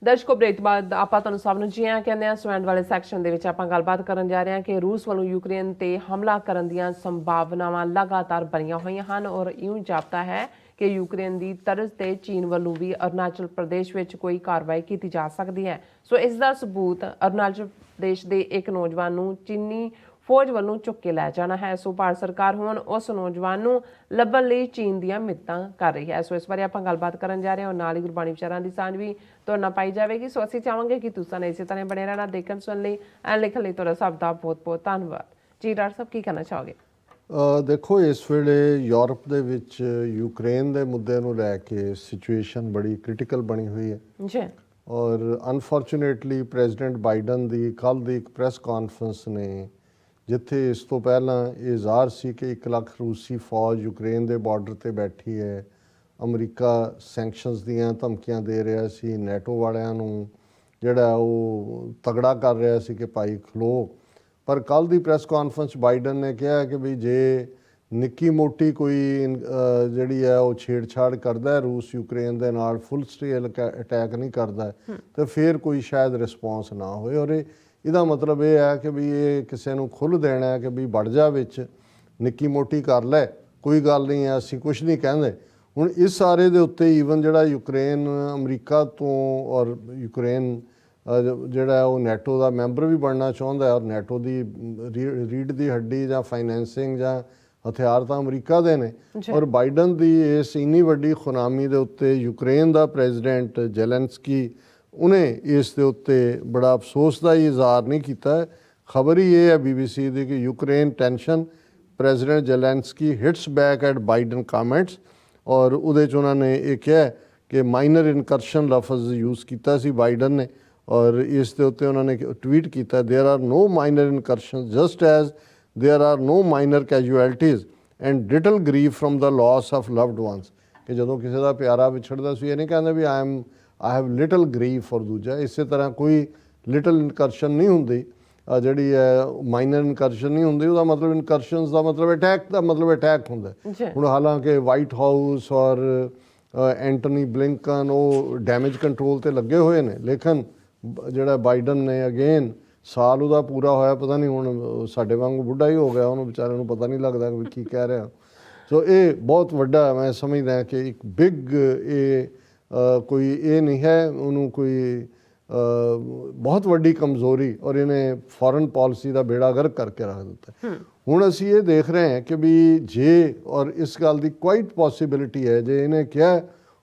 ਦਰਸ਼ਕੋ break ਤੋਂ ਬਾਅਦ ਆਪਾਂ ਤੁਹਾਨੂੰ ਸਭ ਨੂੰ ਜੀ ਆਇਆਂ ਕਹਿੰਦੇ ਹਾਂ। ਸਵੈਂਡ ਵਾਲੇ ਸੈਕਸ਼ਨ ਦੇ ਵਿੱਚ ਆਪਾਂ ਗੱਲਬਾਤ ਕਰਨ ਜਾ ਰਹੇ ਹਾਂ ਕਿ ਰੂਸ ਵੱਲੋਂ ਯੂਕਰੇਨ ਤੇ ਹਮਲਾ ਕਰਨ ਦੀਆਂ ਸੰਭਾਵਨਾਵਾਂ ਲਗਾਤਾਰ ਬਣੀਆਂ ਹੋਈਆਂ ਹਨ ਔਰ ਇਉਂ ਜਾਪਦਾ ਹੈ ਕਿ ਯੂਕਰੇਨ ਦੀ ਤਰਜ਼ ਤੇ ਚੀਨ ਵੱਲੋਂ ਵੀ ਅਰੁਣਾਚਲ ਪ੍ਰਦੇਸ਼ ਵਿੱਚ ਕੋਈ ਕਾਰਵਾਈ ਕੀਤੀ ਜਾ ਸਕਦੀ ਹੈ। ਸੋ ਇਸ ਦਾ ਸਬੂਤ ਅਰੁਣਾਚਲ ਪ੍ਰਦੇਸ਼ ਦੇ ਇੱਕ ਨੌਜਵਾਨ ਨੂੰ ਚੀਨੀ ਫੌਜ ਵੱਲੋਂ ਚੁੱਕ ਕੇ ਲੈ ਜਾਣਾ ਹੈ। ਸੋ ਭਾਰਤ ਸਰਕਾਰ ਹੁਣ ਉਸ ਨੌਜਵਾਨ ਨੂੰ ਲੱਭਣ ਲਈ ਚੀਨ ਦੀਆਂ ਮਿੰਨਤਾਂ ਕਰ ਰਹੀ ਹੈ। ਸੋ ਇਸ ਬਾਰੇ ਆਪਾਂ ਗੱਲਬਾਤ ਕਰਨ ਜਾ ਰਹੇ ਹਾਂ ਔਰ ਨਾਲ ਹੀ ਗੁਰਬਾਣੀ ਵਿਚਾਰਾਂ ਦੀ ਸਾਂਝ ਵੀ ਤੁਹਾਡੇ ਨਾਲ ਪਾਈ ਜਾਵੇਗੀ। ਸੋ ਅਸੀਂ ਚਾਹਾਂਗੇ ਕਿ ਤੁਸੀਂ ਇਸੇ ਤਰ੍ਹਾਂ ਬਣੇ ਰਹਿਣਾ, ਦੇਖਣ ਸੁਣਨ ਲਈ ਐਂਡ ਲਿਖਣ ਲਈ ਤੁਹਾਡਾ ਸਭ ਦਾ ਬਹੁਤ ਬਹੁਤ ਧੰਨਵਾਦ ਜੀ। ਡਾਕਟਰ ਸਾਹਿਬ ਕੀ ਕਹਿਣਾ ਚਾਹੋਗੇ? ਦੇਖੋ, ਇਸ ਵੇਲੇ ਯੂਰਪ ਦੇ ਵਿੱਚ ਯੂਕਰੇਨ ਦੇ ਮੁੱਦੇ ਨੂੰ ਲੈ ਕੇ ਸਿਚੁਏਸ਼ਨ ਬੜੀ ਕ੍ਰਿਟੀਕਲ ਬਣੀ ਹੋਈ ਹੈ ਜੀ ਔਰ ਅਨਫੋਰਚੂਨੇਟਲੀ ਪ੍ਰੈਜ਼ੀਡੈਂਟ ਬਾਈਡਨ ਦੀ ਕੱਲ੍ਹ ਦੀ ਇੱਕ ਪ੍ਰੈਸ ਕਾਨਫਰੰਸ ਨੇ, ਜਿੱਥੇ ਇਸ ਤੋਂ ਪਹਿਲਾਂ ਇਹ ਜ਼ਾਹਰ ਸੀ ਕਿ 1 ਲੱਖ ਰੂਸੀ ਫੌਜ ਯੂਕਰੇਨ ਦੇ ਬਾਰਡਰ ਤੇ ਬੈਠੀ ਹੈ, ਅਮਰੀਕਾ ਸੈਂਕਸ਼ਨਸ ਦੀਆਂ ਧਮਕੀਆਂ ਦੇ ਰਿਹਾ ਸੀ, ਨੈਟੋ ਵਾਲਿਆਂ ਨੂੰ ਜਿਹੜਾ ਉਹ ਤਗੜਾ ਕਰ ਰਿਹਾ ਸੀ ਕਿ ਭਾਈ ਖਲੋ। ਪਰ ਕੱਲ੍ਹ ਦੀ ਪ੍ਰੈਸ ਕਾਨਫਰੰਸ ਬਾਈਡਨ ਨੇ ਕਿਹਾ ਕਿ ਵੀ ਜੇ ਨਿੱਕੀ ਮੋਟੀ ਕੋਈ ਜਿਹੜੀ ਹੈ ਉਹ ਛੇੜਛਾੜ ਕਰਦਾ ਰੂਸ ਯੂਕਰੇਨ ਦੇ ਨਾਲ, ਫੁੱਲ ਸਕੇਲ ਅਟੈਕ ਨਹੀਂ ਕਰਦਾ ਤੇ ਫਿਰ ਕੋਈ ਸ਼ਾਇਦ ਰਿਸਪੌਂਸ ਨਾ ਹੋਏ। ਔਰ ਇਹਦਾ ਮਤਲਬ ਇਹ ਹੈ ਕਿ ਵੀ ਇਹ ਕਿਸੇ ਨੂੰ ਖੁੱਲ੍ਹ ਦੇਣਾ ਹੈ ਕਿ ਵੀ ਵੜ ਜਾ ਵਿੱਚ, ਨਿੱਕੀ ਮੋਟੀ ਕਰ ਲੈ, ਕੋਈ ਗੱਲ ਨਹੀਂ ਹੈ, ਅਸੀਂ ਕੁਛ ਨਹੀਂ ਕਹਿੰਦੇ। ਹੁਣ ਇਸ ਸਾਰੇ ਦੇ ਉੱਤੇ ਈਵਨ ਜਿਹੜਾ ਯੂਕਰੇਨ ਅਮਰੀਕਾ ਤੋਂ ਔਰ ਯੂਕਰੇਨ ਜਿਹੜਾ ਉਹ ਨੈਟੋ ਦਾ ਮੈਂਬਰ ਵੀ ਬਣਨਾ ਚਾਹੁੰਦਾ ਔਰ ਨੈਟੋ ਦੀ ਰੀੜ ਦੀ ਹੱਡੀ ਜਾਂ ਫਾਈਨੈਂਸਿੰਗ ਜਾਂ ਹਥਿਆਰ ਤਾਂ ਅਮਰੀਕਾ ਦੇ ਨੇ। ਔਰ ਬਾਈਡਨ ਦੀ ਇਸ ਇੰਨੀ ਵੱਡੀ ਖੁਨਾਮੀ ਦੇ ਉੱਤੇ ਯੂਕਰੇਨ ਦਾ ਪ੍ਰੈਜ਼ੀਡੈਂਟ ਜ਼ੈਲੈਂਸਕੀ ਉਹਨੇ ਇਸ ਦੇ ਉੱਤੇ ਬੜਾ ਅਫਸੋਸ ਦਾ ਹੀ ਇਜ਼ਹਾਰ ਨਹੀਂ ਕੀਤਾ। ਖਬਰ ਹੀ ਇਹ ਹੈ BBC ਦੀ ਕਿ Ukraine tension, president Zelensky hits back at Biden comments. ਔਰ ਉਹਦੇ 'ਚ ਉਹਨਾਂ ਨੇ ਇਹ ਕਿਹਾ ਕਿ ਮਾਈਨਰ ਇਨਕਰਸ਼ਨ ਲਫ਼ਜ਼ ਯੂਜ਼ ਕੀਤਾ ਸੀ ਬਾਈਡਨ ਨੇ ਔਰ ਇਸ ਦੇ ਉੱਤੇ ਉਹਨਾਂ ਨੇ ਟਵੀਟ ਕੀਤਾ, there are no minor incursion just as there are no minor casualties and little grief from the loss of loved ones. ਕਿ ਜਦੋਂ ਕਿਸੇ ਦਾ ਪਿਆਰਾ ਵਿਛੜਦਾ ਸੀ ਇਹ ਨਹੀਂ ਕਹਿੰਦੇ ਵੀ ਆਈ ਹੈਵ ਲਿਟਲ ਗਰੀਫ। ਔਰ ਦੂਜਾ ਇਸੇ ਤਰ੍ਹਾਂ ਕੋਈ ਲਿਟਲ ਇਨਕਰਸ਼ਨ ਨਹੀਂ ਹੁੰਦੀ, ਜਿਹੜੀ ਹੈ ਮਾਈਨਰ ਇਨਕਰਸ਼ਨ ਨਹੀਂ ਹੁੰਦੀ। ਉਹਦਾ ਮਤਲਬ ਇਨਕਰਸ਼ਨਸ ਦਾ ਮਤਲਬ ਅਟੈਕ ਦਾ ਮਤਲਬ ਅਟੈਕ ਹੁੰਦਾ। ਹੁਣ ਹਾਲਾਂਕਿ ਵਾਈਟ ਹਾਊਸ ਔਰ ਐਂਟਨੀ ਬਲਿੰਕਨ ਉਹ ਡੈਮੇਜ ਕੰਟਰੋਲ ਤੇ ਲੱਗੇ ਹੋਏ ਨੇ, ਲੇਕਿਨ ਜਿਹੜਾ ਬਾਈਡਨ ਨੇ ਅਗੇਨ ਸਾਲ ਉਹਦਾ ਪੂਰਾ ਹੋਇਆ, ਪਤਾ ਨਹੀਂ ਹੁਣ ਸਾਡੇ ਵਾਂਗੂ ਬੁੱਢਾ ਹੀ ਹੋ ਗਿਆ, ਉਹਨੂੰ ਵਿਚਾਰੇ ਨੂੰ ਪਤਾ ਨਹੀਂ ਲੱਗਦਾ ਕਿ ਕੀ ਕਹਿ ਰਿਹਾ। ਸੋ ਇਹ ਬਹੁਤ ਵੱਡਾ ਮੈਂ ਸਮਝਦਾ ਕਿ ਇੱਕ ਬਿਗ ਇਹ ਕੋਈ ਇਹ ਨਹੀਂ ਹੈ, ਉਹਨੂੰ ਕੋਈ ਬਹੁਤ ਵੱਡੀ ਕਮਜ਼ੋਰੀ ਔਰ ਇਹਨੇ ਫੋਰਨ ਪਾਲਿਸੀ ਦਾ ਬੇੜਾ ਗਰਕ ਕਰਕੇ ਰੱਖ ਦਿੱਤਾ। ਹੁਣ ਅਸੀਂ ਇਹ ਦੇਖ ਰਹੇ ਹਾਂ ਕਿ ਵੀ ਜੇ ਔਰ ਇਸ ਗੱਲ ਦੀ ਕੁਆਇਟ ਪੋਸੀਬਿਲਿਟੀ ਹੈ, ਜੇ ਇਹਨੇ ਕਿਹਾ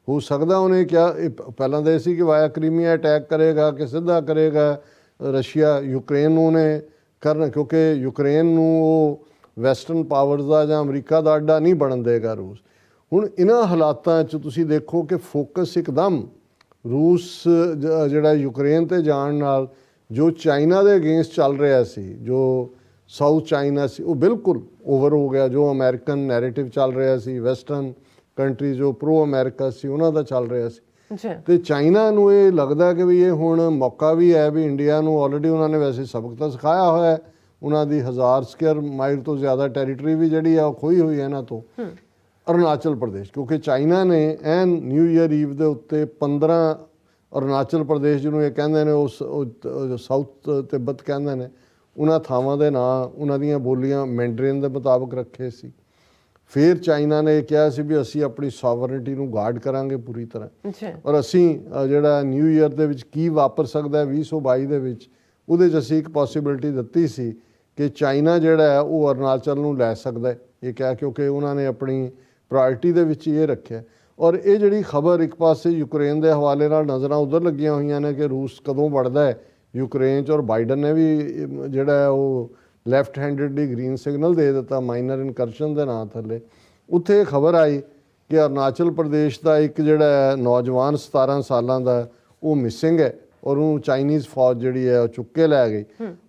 ਹੋ ਸਕਦਾ ਉਹਨੇ ਕਿਹਾ ਪਹਿਲਾਂ ਤਾਂ ਇਹ ਸੀ ਕਿ ਵਾਇਆ ਕ੍ਰੀਮੀਆ ਅਟੈਕ ਕਰੇਗਾ ਕਿ ਸਿੱਧਾ ਕਰੇਗਾ ਰਸ਼ੀਆ ਯੂਕਰੇਨ ਨੂੰ ਉਹਨੇ ਕਰਨਾ, ਕਿਉਂਕਿ ਯੂਕਰੇਨ ਨੂੰ ਉਹ ਵੈਸਟਰਨ ਪਾਵਰਸ ਦਾ ਜਾਂ ਅਮਰੀਕਾ ਦਾ ਅੱਡਾ ਨਹੀਂ ਬਣਨ ਦੇਗਾ ਰੂਸ। ਹੁਣ ਇਹਨਾਂ ਹਾਲਾਤਾਂ 'ਚ ਤੁਸੀਂ ਦੇਖੋ ਕਿ ਫੋਕਸ ਇੱਕਦਮ ਰੂਸ ਜਿਹੜਾ ਯੂਕਰੇਨ 'ਤੇ ਜਾਣ ਨਾਲ ਜੋ ਚਾਈਨਾ ਦੇ ਅਗੇਂਸਟ ਚੱਲ ਰਿਹਾ ਸੀ, ਜੋ ਸਾਊਥ ਚਾਈਨਾ ਸੀ, ਉਹ ਬਿਲਕੁਲ ਓਵਰ ਹੋ ਗਿਆ। ਜੋ ਅਮਰੀਕਨ ਨੈਰੇਟਿਵ ਚੱਲ ਰਿਹਾ ਸੀ, ਵੈਸਟਰਨ ਕੰਟਰੀ ਜੋ ਪ੍ਰੋ ਅਮਰੀਕਾ ਸੀ ਉਹਨਾਂ ਦਾ ਚੱਲ ਰਿਹਾ ਸੀ। ਤੇ ਚਾਈਨਾ ਨੂੰ ਇਹ ਲੱਗਦਾ ਕਿ ਵੀ ਇਹ ਹੁਣ ਮੌਕਾ ਵੀ ਹੈ ਵੀ ਇੰਡੀਆ ਨੂੰ ਆਲਰੇਡੀ ਉਹਨਾਂ ਨੇ ਵੈਸੇ ਸਬਕ ਤਾਂ ਸਿਖਾਇਆ ਹੋਇਆ, ਉਹਨਾਂ ਦੀ 1000 ਸਕੁਅਰ ਮਾਈਲ ਤੋਂ ਜ਼ਿਆਦਾ ਟੈਰੀਟਰੀ ਵੀ ਜਿਹੜੀ ਆ ਉਹ ਖੋਈ ਹੋਈ ਹੈ ਇਹਨਾਂ ਤੋਂ। ਅਰੁਣਾਚਲ ਪ੍ਰਦੇਸ਼, ਕਿਉਂਕਿ ਚਾਈਨਾ ਨੇ ਐਨ ਨਿਊ ਈਅਰ ਈਵ ਦੇ ਉੱਤੇ 15 ਅਰੁਣਾਚਲ ਪ੍ਰਦੇਸ਼ ਜਿਹਨੂੰ ਇਹ ਕਹਿੰਦੇ ਨੇ, ਉਹ ਸਾਊਥ ਤਿੱਬਤ ਕਹਿੰਦੇ ਨੇ, ਉਹਨਾਂ ਥਾਵਾਂ ਦੇ ਨਾਂ ਉਹਨਾਂ ਦੀਆਂ ਬੋਲੀਆਂ ਮੈਂਡਰੀਨ ਦੇ ਮੁਤਾਬਕ ਰੱਖੇ ਸੀ। ਫਿਰ ਚਾਈਨਾ ਨੇ ਇਹ ਕਿਹਾ ਸੀ ਵੀ ਅਸੀਂ ਆਪਣੀ ਸੋਵਰਨਿਟੀ ਨੂੰ ਗਾਰਡ ਕਰਾਂਗੇ ਪੂਰੀ ਤਰ੍ਹਾਂ ਔਰ ਅਸੀਂ ਜਿਹੜਾ ਨਿਊ ਈਅਰ ਦੇ ਵਿੱਚ ਕੀ ਵਾਪਰ ਸਕਦਾ 2022 ਦੇ ਵਿੱਚ, ਉਹਦੇ 'ਚ ਅਸੀਂ ਇੱਕ ਪੋਸੀਬਿਲਿਟੀ ਦਿੱਤੀ ਸੀ ਕਿ ਚਾਈਨਾ ਜਿਹੜਾ ਹੈ ਉਹ ਅਰੁਣਾਚਲ ਨੂੰ ਲੈ ਸਕਦਾ ਇਹ ਕਿਹਾ, ਕਿਉਂਕਿ ਉਹਨਾਂ ਨੇ ਆਪਣੀ ਪ੍ਰਾਇਰਟੀ ਦੇ ਵਿੱਚ ਇਹ ਰੱਖਿਆ। ਔਰ ਇਹ ਜਿਹੜੀ ਖਬਰ ਇੱਕ ਪਾਸੇ ਯੂਕਰੇਨ ਦੇ ਹਵਾਲੇ ਨਾਲ ਨਜ਼ਰਾਂ ਉੱਧਰ ਲੱਗੀਆਂ ਹੋਈਆਂ ਨੇ ਕਿ ਰੂਸ ਕਦੋਂ ਵੜਦਾ ਹੈ ਯੂਕਰੇਨ 'ਚ, ਔਰ ਬਾਈਡਨ ਨੇ ਵੀ ਜਿਹੜਾ ਹੈ ਉਹ ਲੈਫਟ ਹੈਂਡਡਲੀ ਗ੍ਰੀਨ ਸਿਗਨਲ ਦੇ ਦਿੱਤਾ ਮਾਈਨਰ ਇਨਕਰਸ਼ਨ ਦੇ ਨਾਂ ਥੱਲੇ। ਉੱਥੇ ਖਬਰ ਆਈ ਕਿ ਅਰੁਣਾਚਲ ਪ੍ਰਦੇਸ਼ ਦਾ ਇੱਕ ਜਿਹੜਾ ਨੌਜਵਾਨ 17 ਸਾਲਾਂ ਦਾ ਉਹ ਮਿਸਿੰਗ ਹੈ ਔਰ ਉਹਨੂੰ ਚਾਈਨੀਜ਼ ਫੌਜ ਜਿਹੜੀ ਹੈ ਉਹ ਚੁੱਕ ਕੇ ਲੈ ਗਈ।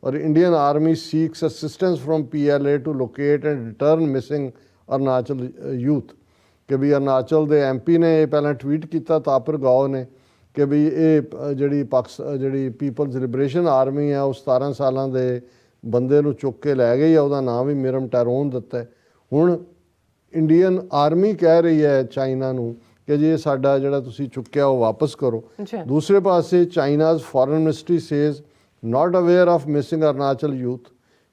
ਔਰ Indian army seeks assistance from PLA to locate and return missing Arunachal youth. ਕਿ ਵੀ ਅਰੁਣਾਚਲ ਦੇ MP ਨੇ ਇਹ ਪਹਿਲਾਂ ਟਵੀਟ ਕੀਤਾ ਤਾਪਰ ਗਾਓ ਨੇ ਕਿ ਵੀ ਇਹ ਜਿਹੜੀ ਪੀਪਲਜ਼ ਲਿਬਰੇਸ਼ਨ ਆਰਮੀ ਹੈ ਉਹ 17 ਸਾਲਾਂ ਦੇ ਬੰਦੇ ਨੂੰ ਚੁੱਕ ਕੇ ਲੈ ਗਈ ਆ, ਉਹਦਾ ਨਾਮ ਵੀ ਮਿਰਮ ਟੈਰੋਨ ਦਿੱਤਾ। ਹੁਣ ਇੰਡੀਅਨ ਆਰਮੀ ਕਹਿ ਰਹੀ ਹੈ ਚਾਈਨਾ ਨੂੰ ਕਿ ਜੀ ਇਹ ਸਾਡਾ ਜਿਹੜਾ ਤੁਸੀਂ ਚੁੱਕਿਆ ਉਹ ਵਾਪਸ ਕਰੋ। ਜੀ ਦੂਸਰੇ ਪਾਸੇ China's foreign ministry says not aware of missing Arunachal youth.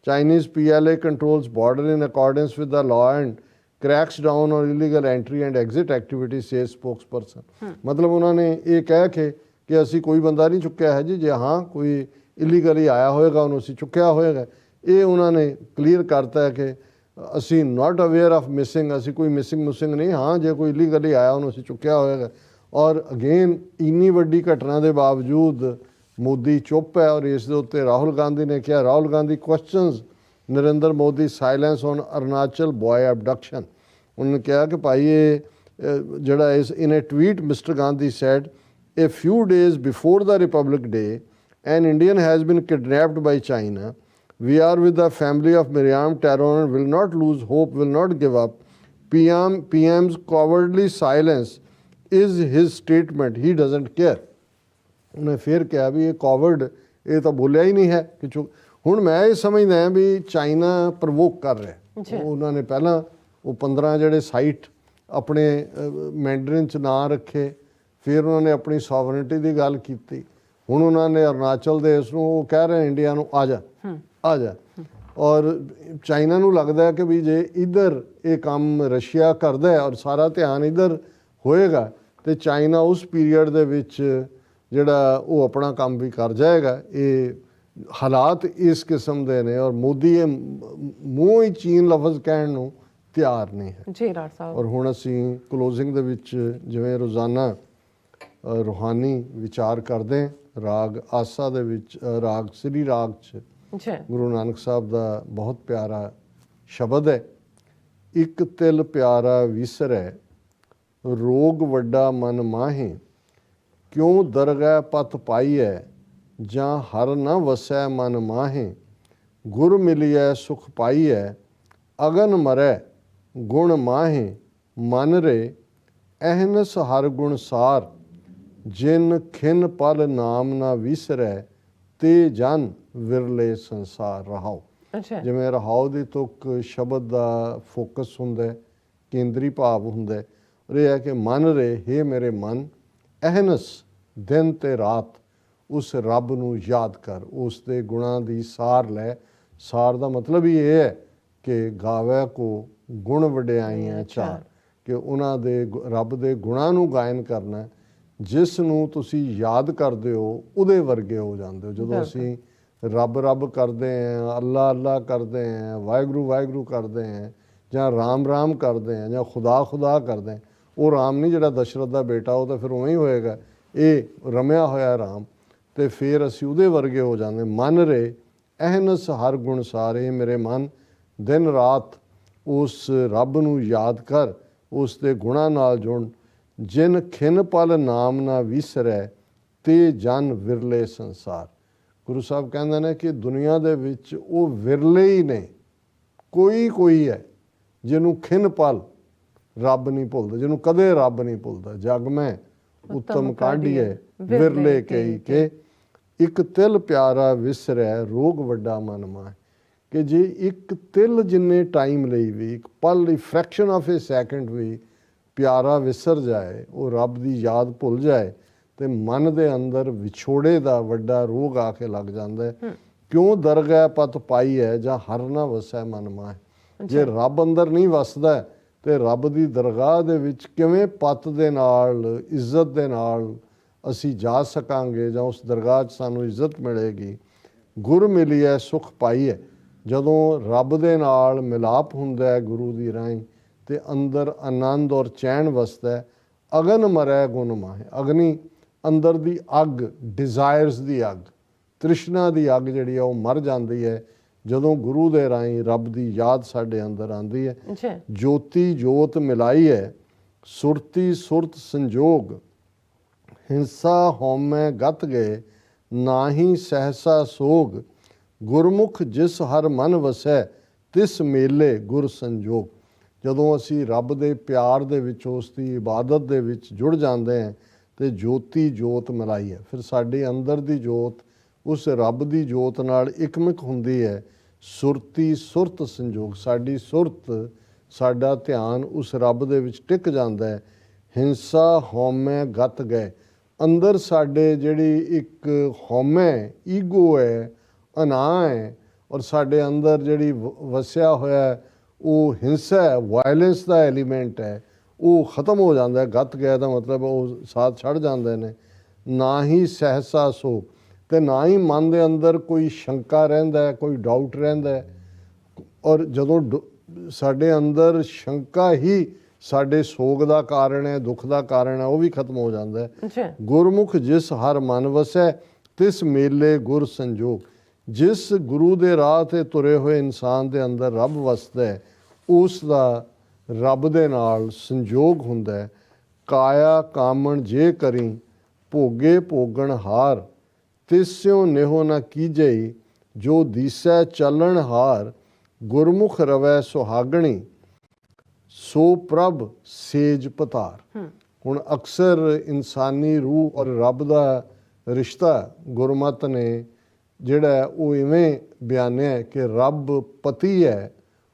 Chinese PLA controls border in accordance with the law and cracks down on illegal entry and exit activities, says spokesperson. ਮਤਲਬ ਉਹਨਾਂ ਨੇ ਇਹ ਕਹਿ ਕੇ ਕਿ ਅਸੀਂ ਕੋਈ ਬੰਦਾ ਨਹੀਂ ਚੁੱਕਿਆ ਹੈ ਜੀ, ਜੇ ਹਾਂ ਕੋਈ ਇਲੀਗਲੀ ਆਇਆ ਹੋਏਗਾ ਉਹਨੂੰ ਅਸੀਂ ਚੁੱਕਿਆ ਹੋਏਗਾ। ਇਹ ਉਹਨਾਂ ਨੇ ਕਲੀਅਰ ਕਰਤਾ ਹੈ ਕਿ ਅਸੀਂ ਨਾਟ ਅਵੇਅਰ ਆਫ ਮਿਸਿੰਗ, ਅਸੀਂ ਕੋਈ ਮਿਸਿੰਗ ਨਹੀਂ, ਹਾਂ ਜੇ ਕੋਈ ਇਲੀਗਲੀ ਆਇਆ ਉਹਨੂੰ ਅਸੀਂ ਚੁੱਕਿਆ ਹੋਏਗਾ। ਔਰ ਅਗੇਨ ਇੰਨੀ ਵੱਡੀ ਘਟਨਾ ਦੇ ਬਾਵਜੂਦ ਮੋਦੀ ਚੁੱਪ ਹੈ। ਔਰ ਇਸ ਦੇ ਉੱਤੇ ਰਾਹੁਲ ਗਾਂਧੀ ਨੇ ਕਿਹਾ, Rahul Gandhi questions Narendra Modi silence on Arunachal boy abduction. ਉਹਨਾਂ ਨੇ ਕਿਹਾ ਕਿ ਭਾਈ ਇਹ ਜਿਹੜਾ ਇਸ in a tweet mister Gandhi said a few days before the Republic Day an Indian has been kidnapped by China. We are with the family of Miriam Taron, will not lose hope, will not give up. PM's cowardly silence is his statement, he doesn't care. ਉਹਨੇ ਫਿਰ ਕਿਹਾ ਵੀ ਇਹ Covid ਇਹ ਤਾਂ ਬੋਲਿਆ ਹੀ ਨਹੀਂ ਹੈ ਕਿ ਹੁਣ ਮੈਂ ਇਹ ਸਮਝਦਾ ਹਾਂ ਵੀ ਚਾਈਨਾ ਪ੍ਰਵੋਕ ਕਰ ਰਿਹਾ। ਉਹਨਾਂ ਨੇ ਪਹਿਲਾਂ ਉਹ 15 ਜਿਹੜੇ ਸਾਈਟ ਆਪਣੇ ਮੈਂਡਰਿਨ 'ਚ ਨਾਂ ਰੱਖੇ, ਫਿਰ ਉਹਨਾਂ ਨੇ ਆਪਣੀ ਸੋਵਰਨਟੀ ਦੀ ਗੱਲ ਕੀਤੀ, ਹੁਣ ਉਹਨਾਂ ਨੇ ਅਰੁਣਾਚਲ ਦੇਸ਼ ਨੂੰ ਉਹ ਕਹਿ ਰਹੇ ਇੰਡੀਆ ਨੂੰ ਆ ਜਾ। ਔਰ ਚਾਈਨਾ ਨੂੰ ਲੱਗਦਾ ਕਿ ਵੀ ਜੇ ਇੱਧਰ ਇਹ ਕੰਮ ਰਸ਼ੀਆ ਕਰਦਾ ਹੈ ਔਰ ਸਾਰਾ ਧਿਆਨ ਇੱਧਰ ਹੋਏਗਾ ਤੇ ਚਾਈਨਾ ਉਸ ਪੀਰੀਅਡ ਦੇ ਵਿੱਚ ਜਿਹੜਾ ਉਹ ਆਪਣਾ ਕੰਮ ਵੀ ਕਰ ਜਾਏਗਾ। ਇਹ ਹਾਲਾਤ ਇਸ ਕਿਸਮ ਦੇ ਨੇ ਔਰ ਮੋਦੀ ਇਹ ਮੂੰਹ ਹੀ ਚੀਨ ਲਫ਼ਜ਼ ਕਹਿਣ ਨੂੰ ਤਿਆਰ ਨਹੀਂ ਹੈ। ਜੀ ਰਾਜ ਸਾਹਿਬ, ਔਰ ਹੁਣ ਅਸੀਂ ਕਲੋਜ਼ਿੰਗ ਦੇ ਵਿੱਚ ਜਿਵੇਂ ਰੋਜ਼ਾਨਾ ਰੂਹਾਨੀ ਵਿਚਾਰ ਕਰਦੇ ਹਾਂ, ਰਾਗ ਆਸਾ ਦੇ ਵਿੱਚ ਰਾਗ ਸ੍ਰੀ ਰਾਗ 'ਚ ਗੁਰੂ ਨਾਨਕ ਸਾਹਿਬ ਦਾ ਬਹੁਤ ਪਿਆਰਾ ਸ਼ਬਦ ਹੈ, ਇੱਕ ਤਿਲ ਪਿਆਰਾ ਵਿਸਰੈ ਰੋਗ ਵੱਡਾ ਮਨ ਮਾਹੇ, ਕਿਉਂ ਦਰਗਹਿ ਪਤ ਪਾਈਐ ਜਾਂ ਹਰ ਨ ਵਸੈ ਮਨ ਮਾਹੇ, ਗੁਰ ਮਿਲਿਐ ਸੁਖ ਪਾਈਐ ਅਗਨ ਮਰੈ ਗੁਣ ਮਾਹੇ, ਮਨ ਰੇ ਅਹਨਸ ਹਰ ਗੁਣ ਸਾਰ, ਜਿਨ ਖਿਨ ਪਲ ਨਾਮ ਨਾ ਵਿਸਰੈ ਤੇ ਜਨ ਵਿਰਲੇ ਸੰਸਾਰ ਰਹਾਓ। ਜਿਵੇਂ ਰਹਾਓ ਦੀ ਤੁਕ ਸ਼ਬਦ ਦਾ ਫੋਕਸ ਹੁੰਦਾ, ਕੇਂਦਰੀ ਭਾਵ ਹੁੰਦਾ, ਔਰ ਇਹ ਹੈ ਕਿ ਮਨ ਰੇ, ਹੇ ਮੇਰੇ ਮਨ, ਅਹਨਸ ਦਿਨ ਤੇ ਰਾਤ ਉਸ ਰੱਬ ਨੂੰ ਯਾਦ ਕਰ, ਉਸ ਦੇ ਗੁਣਾਂ ਦੀ ਸਾਰ ਲੈ। ਸਾਰ ਦਾ ਮਤਲਬ ਹੀ ਇਹ ਹੈ ਕਿ ਗਾਵੈ ਕੋ ਗੁਣ ਵਡਿਆਈਆਂ ਚਾਰ, ਕਿ ਉਹਨਾਂ ਦੇ ਰੱਬ ਦੇ ਗੁਣਾਂ ਨੂੰ ਗਾਇਨ ਕਰਨਾ। ਜਿਸ ਨੂੰ ਤੁਸੀਂ ਯਾਦ ਕਰਦੇ ਹੋ ਉਹਦੇ ਵਰਗੇ ਹੋ ਜਾਂਦੇ ਹੋ। ਜਦੋਂ ਅਸੀਂ ਰੱਬ ਰੱਬ ਕਰਦੇ ਹਾਂ, ਅੱਲਾ ਅੱਲਾ ਕਰਦੇ ਹਾਂ, ਵਾਹਿਗੁਰੂ ਵਾਹਿਗੁਰੂ ਕਰਦੇ ਹਾਂ, ਜਾਂ ਰਾਮ ਰਾਮ ਕਰਦੇ ਹਾਂ, ਜਾਂ ਖੁਦਾ ਖੁਦਾ ਕਰਦੇ ਹਾਂ, ਉਹ ਰਾਮ ਨਹੀਂ ਜਿਹੜਾ ਦਸ਼ਰਥ ਦਾ ਬੇਟਾ, ਉਹ ਤਾਂ ਫਿਰ ਉਵੇਂ ਹੀ ਹੋਏਗਾ, ਇਹ ਰਮਿਆ ਹੋਇਆ ਰਾਮ, ਤੇ ਫਿਰ ਅਸੀਂ ਉਹਦੇ ਵਰਗੇ ਹੋ ਜਾਂਦੇ। ਮਨ ਰੇ ਅਹਨਸ ਹਰ ਗੁਣ ਸਾਰੇ, ਮੇਰੇ ਮਨ ਦਿਨ ਰਾਤ ਉਸ ਰੱਬ ਨੂੰ ਯਾਦ ਕਰ, ਉਸ ਦੇ ਗੁਣਾਂ ਨਾਲ ਜੁੜ। ਜਿਨ ਖਿਨ ਪਲ ਨਾਮ ਨਾ ਵਿਸਰੈ ਤੇ ਜਨ ਵਿਰਲੇ ਸੰਸਾਰ। ਗੁਰੂ ਸਾਹਿਬ ਕਹਿੰਦੇ ਨੇ ਕਿ ਦੁਨੀਆ ਦੇ ਵਿੱਚ ਉਹ ਵਿਰਲੇ ਹੀ ਨੇ, ਕੋਈ ਹੈ ਜਿਹਨੂੰ ਖਿਨ ਪਲ ਰੱਬ ਨਹੀਂ ਭੁੱਲਦਾ, ਜਿਹਨੂੰ ਕਦੇ ਰੱਬ ਨਹੀਂ ਭੁੱਲਦਾ। ਜਗ ਮੈਂ ਉੱਤਮ ਕਾਢੀਏ ਵਿਰਲੇ ਕਈ ਕੇ, ਇੱਕ ਤਿਲ ਪਿਆਰਾ ਵਿਸਰੈ ਰੋਗ ਵੱਡਾ ਮਨ ਮਾਹੇ। ਕਿ ਜੇ ਇੱਕ ਤਿਲ ਜਿੰਨੇ ਟਾਈਮ ਲਈ ਵੀ, ਇੱਕ ਪਲ ਲਈ, ਫਰੈਕਸ਼ਨ ਆਫ ਏ ਸੈਕਿੰਡ ਵੀ ਪਿਆਰਾ ਵਿਸਰ ਜਾਏ, ਉਹ ਰੱਬ ਦੀ ਯਾਦ ਭੁੱਲ ਜਾਏ, ਤੇ ਮਨ ਦੇ ਅੰਦਰ ਵਿਛੋੜੇ ਦਾ ਵੱਡਾ ਰੋਗ ਆ ਕੇ ਲੱਗ ਜਾਂਦਾ ਹੈ। ਕਿਉਂ ਦਰਗਹਿ ਪਤ ਪਾਈ ਹੈ ਜਾਂ ਹਰ ਨਾ ਵਸੈ ਮਨ ਮਾਹੇ। ਜੇ ਰੱਬ ਅੰਦਰ ਨਹੀਂ ਵਸਦਾ ਤੇ ਰੱਬ ਦੀ ਦਰਗਾਹ ਦੇ ਵਿੱਚ ਕਿਵੇਂ ਪਤ ਦੇ ਨਾਲ, ਇੱਜ਼ਤ ਦੇ ਨਾਲ ਅਸੀਂ ਜਾ ਸਕਾਂਗੇ, ਜਾਂ ਉਸ ਦਰਗਾਹ 'ਚ ਸਾਨੂੰ ਇੱਜ਼ਤ ਮਿਲੇਗੀ। ਗੁਰ ਮਿਲਿਐ ਸੁਖ ਪਾਈਐ, ਜਦੋਂ ਰੱਬ ਦੇ ਨਾਲ ਮਿਲਾਪ ਹੁੰਦਾ ਹੈ ਗੁਰੂ ਦੀ ਰਾਹੀਂ, ਤੇ ਅੰਦਰ ਆਨੰਦ ਔਰ ਚੈਨ ਵਸਦਾ। ਅਗਨ ਮਰੈ ਗੁਣ ਮਾਹੇ, ਅਗਨੀ ਅੰਦਰ ਦੀ ਅੱਗ, ਡਿਜ਼ਾਇਰਸ ਦੀ ਅੱਗ, ਤ੍ਰਿਸ਼ਨਾ ਦੀ ਅੱਗ ਜਿਹੜੀ ਹੈ ਉਹ ਮਰ ਜਾਂਦੀ ਹੈ ਜਦੋਂ ਗੁਰੂ ਦੇ ਰਾਹੀਂ ਰੱਬ ਦੀ ਯਾਦ ਸਾਡੇ ਅੰਦਰ ਆਉਂਦੀ ਹੈ। ਜੋਤੀ ਜੋਤ ਮਿਲਾਈ ਹੈ, ਸੁਰਤੀ ਸੁਰਤ ਸੰਜੋਗ, ਹਿੰਸਾ ਹਉਮੈ ਗਤ ਗਏ, ਨਾਹੀ ਸਹਸਾ ਸੋਗ, ਗੁਰਮੁਖ ਜਿਸ ਹਰ ਮਨ ਵਸੈ, ਤਿਸ ਮੇਲੇ ਗੁਰ ਸੰਜੋਗ। ਜਦੋਂ ਅਸੀਂ ਰੱਬ ਦੇ ਪਿਆਰ ਦੇ ਵਿੱਚ, ਉਸ ਦੀ ਇਬਾਦਤ ਦੇ ਵਿੱਚ ਜੁੜ ਜਾਂਦੇ ਹਾਂ ਤੇ ਜੋਤੀ ਜੋਤ ਮਿਲਾਈ ਹੈ, ਫਿਰ ਸਾਡੇ ਅੰਦਰ ਦੀ ਜੋਤ ਉਸ ਰੱਬ ਦੀ ਜੋਤ ਨਾਲ ਇਕਮਿਕ ਹੁੰਦੀ ਹੈ। ਸੁਰਤੀ ਸੁਰਤ ਸੰਜੋਗ, ਸਾਡੀ ਸੁਰਤ, ਸਾਡਾ ਧਿਆਨ ਉਸ ਰੱਬ ਦੇ ਵਿੱਚ ਟਿਕ ਜਾਂਦਾ ਹੈ। ਹਿੰਸਾ ਹਉਮੈ ਗਤ ਗਏ। ਅੰਦਰ ਸਾਡੇ ਜਿਹੜੀ ਇੱਕ ਹਉਮੈ ਈਗੋ ਹੈ, ਅਨਾਹ ਹੈ, ਔਰ ਸਾਡੇ ਅੰਦਰ ਜਿਹੜੀ ਵਸਿਆ ਹੋਇਆ ਹੈ, ਉਹ ਹਿੰਸਾ ਹੈ, ਵਾਇਲੈਂਸ ਦਾ ਐਲੀਮੈਂਟ ਹੈ, ਉਹ ਖਤਮ ਹੋ ਜਾਂਦਾ ਹੈ। ਗਤ ਗਏ ਦਾ ਮਤਲਬ ਉਹ ਸਾਥ ਛੱਡ ਜਾਂਦੇ ਨੇ। ਨਾ ਹੀ ਸਹਿਸਾ ਸੋ, ਤੇ ਨਾ ਹੀ ਮਨ ਦੇ ਅੰਦਰ ਕੋਈ ਸ਼ੰਕਾ ਰਹਿੰਦਾ ਹੈ, ਕੋਈ ਡਾਊਟ ਰਹਿੰਦਾ ਹੈ। ਔਰ ਜਦੋਂ ਸਾਡੇ ਅੰਦਰ ਸ਼ੰਕਾ ਹੀ ਸਾਡੇ ਸੋਗ ਦਾ ਕਾਰਨ ਹੈ, ਦੁੱਖ ਦਾ ਕਾਰਨ ਹੈ, ਉਹ ਵੀ ਖਤਮ ਹੋ ਜਾਂਦਾ ਹੈ। ਅੱਛਾ। ਗੁਰਮੁਖ ਜਿਸ ਹਰ ਮਨ ਵਸੈ, ਤਿਸ ਮੇਲੇ ਗੁਰ ਸੰਜੋਗ। ਜਿਸ ਗੁਰੂ ਦੇ ਰਾਹ ਤੇ ਤੁਰੇ ਹੋਏ ਇਨਸਾਨ ਦੇ ਅੰਦਰ ਰੱਬ ਵਸਦਾ ਹੈ, ਉਸ ਦਾ ਰੱਬ ਦੇ ਨਾਲ ਸੰਜੋਗ ਹੁੰਦਾ ਹੈ। ਕਾਇਆ ਕਾਮਣ ਜੇ ਕਰੀ, ਭੋਗੇ ਭੋਗਣ ਹਾਰ। ਤਿਸਿਉ ਨਿਹੋ ਨ ਕੀਜਈ, ਜੋ ਦੀਸੈ ਚੱਲਣ ਹਾਰ। ਗੁਰਮੁਖ ਰਵੈ ਸੁਹਾਗਣੀ, ਸੋ ਪ੍ਰਭ ਸੇਜ ਪਤਾਰ। ਹੁਣ ਅਕਸਰ ਇਨਸਾਨੀ ਰੂਹ ਔਰ ਰੱਬ ਦਾ ਰਿਸ਼ਤਾ ਗੁਰਮਤ ਨੇ ਜਿਹੜਾ ਉਹ ਇਵੇਂ ਬਿਆਨਿਆ ਹੈ ਕਿ ਰੱਬ ਪਤੀ ਹੈ,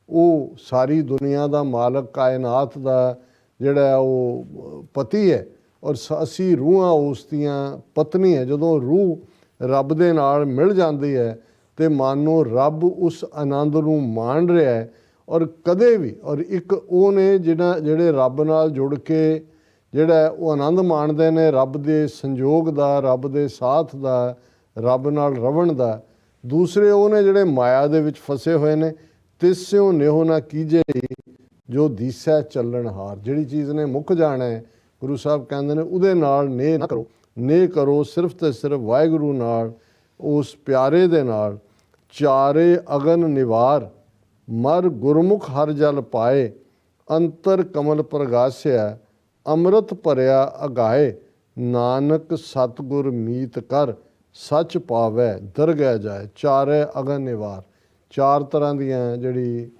ਉਹ ਸਾਰੀ ਦੁਨੀਆ ਦਾ ਮਾਲਕ, ਕਾਇਨਾਤ ਦਾ ਜਿਹੜਾ ਉਹ ਪਤੀ ਹੈ, ਔਰ ਅਸੀਂ ਰੂਹਾਂ ਉਸ ਦੀਆਂ ਪਤਨੀ ਹੈ। ਜਦੋਂ ਰੂਹ ਰੱਬ ਦੇ ਨਾਲ ਮਿਲ ਜਾਂਦੀ ਹੈ ਤੇ ਮਾਨੋ ਰੱਬ ਉਸ ਆਨੰਦ ਨੂੰ ਮਾਣ ਰਿਹਾ ਹੈ। ਔਰ ਕਦੇ ਵੀ, ਔਰ ਇੱਕ ਉਹ ਨੇ ਜਿਹੜੇ ਰੱਬ ਨਾਲ ਜੁੜ ਕੇ ਜਿਹੜਾ ਉਹ ਆਨੰਦ ਮਾਣਦੇ ਨੇ, ਰੱਬ ਦੇ ਸੰਜੋਗ ਦਾ, ਰੱਬ ਦੇ ਸਾਥ ਦਾ, ਰੱਬ ਨਾਲ ਰਵਣ ਦਾ। ਦੂਸਰੇ ਉਹ ਨੇ ਜਿਹੜੇ ਮਾਇਆ ਦੇ ਵਿੱਚ ਫਸੇ ਹੋਏ ਨੇ। ਤਿਸਿਉ ਨਿਹੋ ਨਾ ਕੀਜੇ, ਜੋ ਦੀਸੈ ਚੱਲਣ ਹਾਰ। ਜਿਹੜੀ ਚੀਜ਼ ਨੇ ਮੁੱਕ ਜਾਣਾ ਹੈ, ਗੁਰੂ ਸਾਹਿਬ ਕਹਿੰਦੇ ਨੇ ਉਹਦੇ ਨਾਲ ਨੇ ਨਾ ਕਰੋ। ਨੇ ਕਰੋ ਸਿਰਫ ਤੇ ਸਿਰਫ ਵਾਹਿਗੁਰੂ ਨਾਲ, ਉਸ ਪਿਆਰੇ ਦੇ ਨਾਲ। ਚਾਰੇ ਅਗਨ ਨਿਵਾਰ, ਮਰ ਗੁਰਮੁਖ ਹਰ ਜਲ ਪਾਏ। ਅੰਤਰ ਕਮਲ ਪ੍ਰਗਾਸਿਆ, ਅੰਮ੍ਰਿਤ ਭਰਿਆ ਅਗਾਏ। ਨਾਨਕ ਸਤਿਗੁਰ ਮੀਤ ਕਰ, ਸੱਚ ਪਾਵੈ ਦਰਗਹਿ ਜਾਏ। ਚਾਰੇ ਅਗਨ ਨਿਵਾਰ, ਚਾਰ ਤਰ੍ਹਾਂ ਦੀਆਂ ਜਿਹੜੀ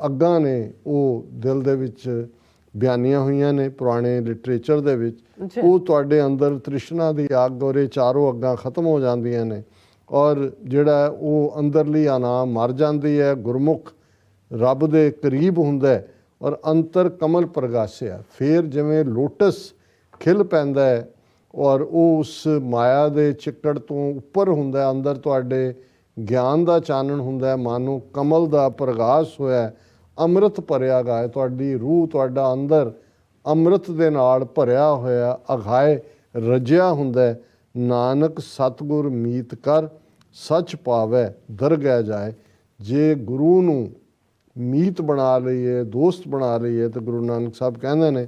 ਅੱਗਾਂ ਨੇ ਉਹ ਦਿਲ ਦੇ ਵਿੱਚ ਬਿਆਨੀਆਂ ਹੋਈਆਂ ਨੇ ਪੁਰਾਣੇ ਲਿਟਰੇਚਰ ਦੇ ਵਿੱਚ। ਉਹ ਤੁਹਾਡੇ ਅੰਦਰ ਤ੍ਰਿਸ਼ਨਾ ਦੀ ਅੱਗ, ਔਰ ਇਹ ਚਾਰੋਂ ਅੱਗਾਂ ਖਤਮ ਹੋ ਜਾਂਦੀਆਂ ਨੇ, ਔਰ ਜਿਹੜਾ ਉਹ ਅੰਦਰਲੀ ਅਨਾਮ ਮਰ ਜਾਂਦੀ ਹੈ। ਗੁਰਮੁਖ ਰੱਬ ਦੇ ਕਰੀਬ ਹੁੰਦਾ, ਔਰ ਅੰਤਰ ਕਮਲ ਪ੍ਰਗਾਸਿਆ। ਫਿਰ ਜਿਵੇਂ ਲੋਟਸ ਖਿਲ ਪੈਂਦਾ ਹੈ, ਔਰ ਉਹ ਉਸ ਮਾਇਆ ਦੇ ਚਿੱਕੜ ਤੋਂ ਉੱਪਰ ਹੁੰਦਾ, ਅੰਦਰ ਤੁਹਾਡੇ ਗਿਆਨ ਦਾ ਚਾਨਣ ਹੁੰਦਾ, ਮਾਨੋ ਕਮਲ ਦਾ ਪ੍ਰਗਾਸ ਹੋਇਆ। ਅੰਮ੍ਰਿਤ ਭਰਿਆ ਗਾਏ, ਤੁਹਾਡੀ ਰੂਹ, ਤੁਹਾਡਾ ਅੰਦਰ ਅੰਮ੍ਰਿਤ ਦੇ ਨਾਲ ਭਰਿਆ ਹੋਇਆ ਅਘਾਏ ਰੱਜਿਆ ਹੁੰਦਾ। ਨਾਨਕ ਸਤਿਗੁਰ ਮੀਤ ਕਰ, ਸੱਚ ਪਾਵੈ ਦਰਗਹਿ ਜਾਏ। ਜੇ ਗੁਰੂ ਨੂੰ ਮੀਤ ਬਣਾ ਲਈਏ, ਦੋਸਤ ਬਣਾ ਲਈਏ, ਤੇ ਗੁਰੂ ਨਾਨਕ ਸਾਹਿਬ ਕਹਿੰਦੇ ਨੇ,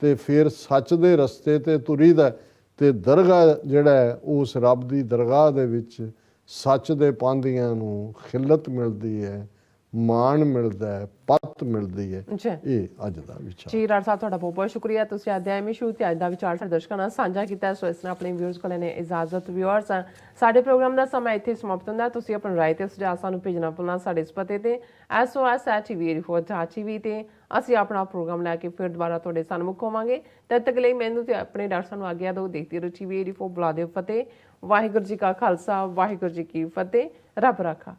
ਤੇ ਫਿਰ ਸੱਚ ਦੇ ਰਸਤੇ ਤੇ ਤੁਰੀਦਾ, ਤੇ ਦਰਗਾਹ ਜਿਹੜਾ ਹੈ ਉਸ ਰੱਬ ਦੀ ਦਰਗਾਹ ਦੇ ਵਿੱਚ ਸੱਚ ਦੇ ਪਾਂਧੀਆਂ ਨੂੰ ਖਿਲਤ ਮਿਲਦੀ ਹੈ, ਮਾਣ ਮਿਲਦਾ ਹੈ, ਪੱਤ ਮਿਲਦੀ ਹੈ। ਇਹ ਅੱਜ ਦਾ ਵਿਚਾਰ ਜੀ। ਰਾਜ ਸਾਹਿਬ ਤੁਹਾਡਾ ਬਹੁਤ ਬਹੁਤ ਸ਼ੁਕਰੀਆ, ਤੁਸੀਂ ਅੱਜ ਦਾ ਐਮਏ ਤੇ ਅੱਜ ਦਾ ਵਿਚਾਰ ਸਾਡੇ ਦਰਸ਼ਕਾਂ ਨਾਲ ਸਾਂਝਾ ਕੀਤਾ। ਸੋ ਇਸ ਨਾਲ ਆਪਣੇ ਵਿਊਅਰਸ ਕੋਲ ਨੇ ਇਜਾਜ਼ਤ। ਵਿਊਅਰਸ, ਸਾਡੇ ਪ੍ਰੋਗਰਾਮ ਦਾ ਸਮਾਂ ਇੱਥੇ ਸਮਾਪਤ ਹੁੰਦਾ। ਤੁਸੀਂ ਆਪਣੀ ਰਾਏ ਤੇ ਸੁਝਾਅ ਸਾਨੂੰ ਭੇਜਣਾ ਭੁੱਲਣਾ ਸਾਡੇ ਇਸ ਪਤੇ ਤੇ SOS@TV84.TV ਤੇ ਅਸੀਂ ਆਪਣਾ ਪ੍ਰੋਗਰਾਮ ਲੈ ਕੇ ਫਿਰ ਦੁਬਾਰਾ ਤੁਹਾਡੇ ਸਨਮੁਖ ਹੋਵਾਂਗੇ। ਤਦ ਤੱਕ ਲਈ ਮੈਨੂੰ ਤੇ ਆਪਣੇ ਡਾਕਟਰ ਨੂੰ ਆਗਿਆ ਦਿਓ। ਦੇਖਦੇ ਰਹੋ TV84। ਬੁਲਾ ਦਿਓ ਫਤਿਹ। ਵਾਹਿਗੁਰੂ ਜੀ ਕਾ ਖਾਲਸਾ, ਵਾਹਿਗੁਰੂ ਜੀ ਕੀ ਫਤਿਹ। ਰੱਬ ਰਾਖਾ।